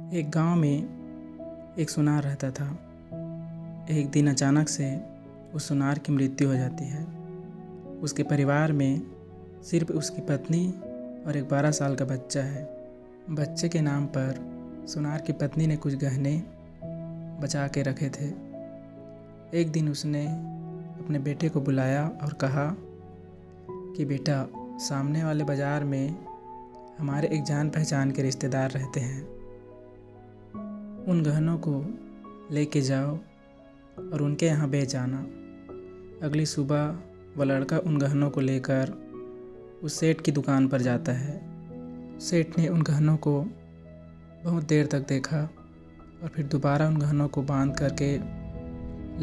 एक गांव में एक सुनार रहता था। एक दिन अचानक से उस सुनार की मृत्यु हो जाती है। उसके परिवार में सिर्फ उसकी पत्नी और एक 12 साल का बच्चा है। बच्चे के नाम पर सुनार की पत्नी ने कुछ गहने बचा के रखे थे। एक दिन उसने अपने बेटे को बुलाया और कहा कि बेटा, सामने वाले बाज़ार में हमारे एक जान पहचान के रिश्तेदार रहते हैं। उन गहनों को लेके जाओ और उनके यहाँ बेच आना। अगली सुबह वह लड़का उन गहनों को लेकर उस सेठ की दुकान पर जाता है। सेठ ने उन गहनों को बहुत देर तक देखा और फिर दोबारा उन गहनों को बांध करके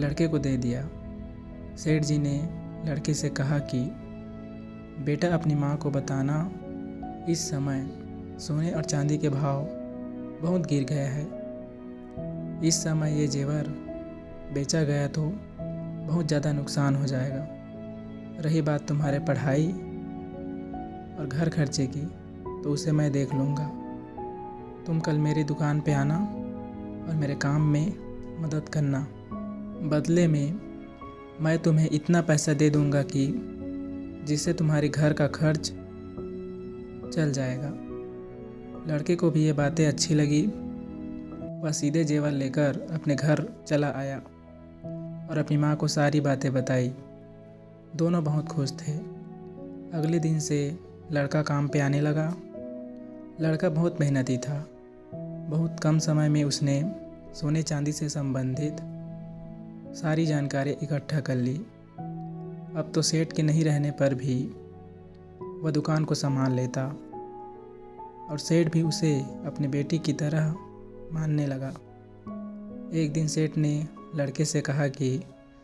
लड़के को दे दिया। सेठ जी ने लड़के से कहा कि बेटा, अपनी माँ को बताना, इस समय सोने और चांदी के भाव बहुत गिर गया है। इस समय ये जेवर बेचा गया तो बहुत ज़्यादा नुकसान हो जाएगा। रही बात तुम्हारे पढ़ाई और घर खर्चे की, तो उसे मैं देख लूँगा। तुम कल मेरी दुकान पे आना और मेरे काम में मदद करना। बदले में मैं तुम्हें इतना पैसा दे दूँगा कि जिससे तुम्हारे घर का खर्च चल जाएगा। लड़के को भी ये बातें अच्छी लगी। वह सीधे जेवर लेकर अपने घर चला आया और अपनी माँ को सारी बातें बताई। दोनों बहुत खुश थे। अगले दिन से लड़का काम पे आने लगा। लड़का बहुत मेहनती था। बहुत कम समय में उसने सोने चांदी से संबंधित सारी जानकारी इकट्ठा कर ली। अब तो सेठ के नहीं रहने पर भी वह दुकान को संभाल लेता और सेठ भी उसे अपने बेटी की तरह मानने लगा। एक दिन सेठ ने लड़के से कहा कि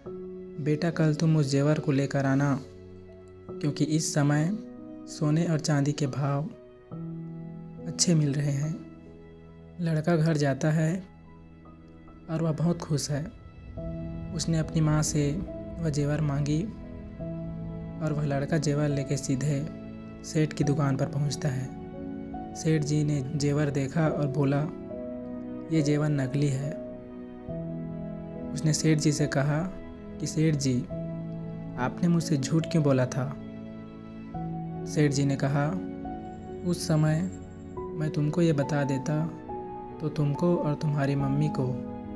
बेटा, कल तुम उस जेवर को लेकर आना, क्योंकि इस समय सोने और चांदी के भाव अच्छे मिल रहे हैं। लड़का घर जाता है और वह बहुत खुश है। उसने अपनी माँ से वह जेवर मांगी और वह लड़का जेवर लेके सीधे सेठ की दुकान पर पहुंचता है। सेठ जी ने जेवर देखा और बोला, ये जेवर नकली है। उसने सेठ जी से कहा कि सेठ जी, आपने मुझसे झूठ क्यों बोला था? सेठ जी ने कहा, उस समय मैं तुमको ये बता देता तो तुमको और तुम्हारी मम्मी को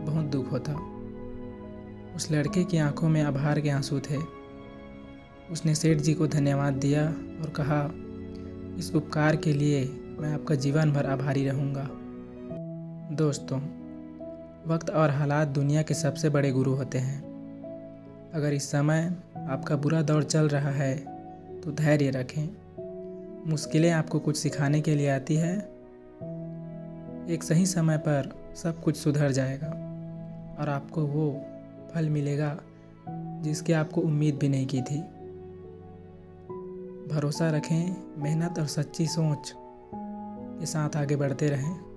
बहुत दुख होता। उस लड़के की आंखों में आभार के आंसू थे। उसने सेठ जी को धन्यवाद दिया और कहा, इस उपकार के लिए मैं आपका जीवन भर आभारी रहूँगा। दोस्तों, वक्त और हालात दुनिया के सबसे बड़े गुरु होते हैं। अगर इस समय आपका बुरा दौर चल रहा है तो धैर्य रखें। मुश्किलें आपको कुछ सिखाने के लिए आती है। एक सही समय पर सब कुछ सुधर जाएगा और आपको वो फल मिलेगा जिसकी आपको उम्मीद भी नहीं की थी। भरोसा रखें, मेहनत और सच्ची सोच के साथ आगे बढ़ते रहें।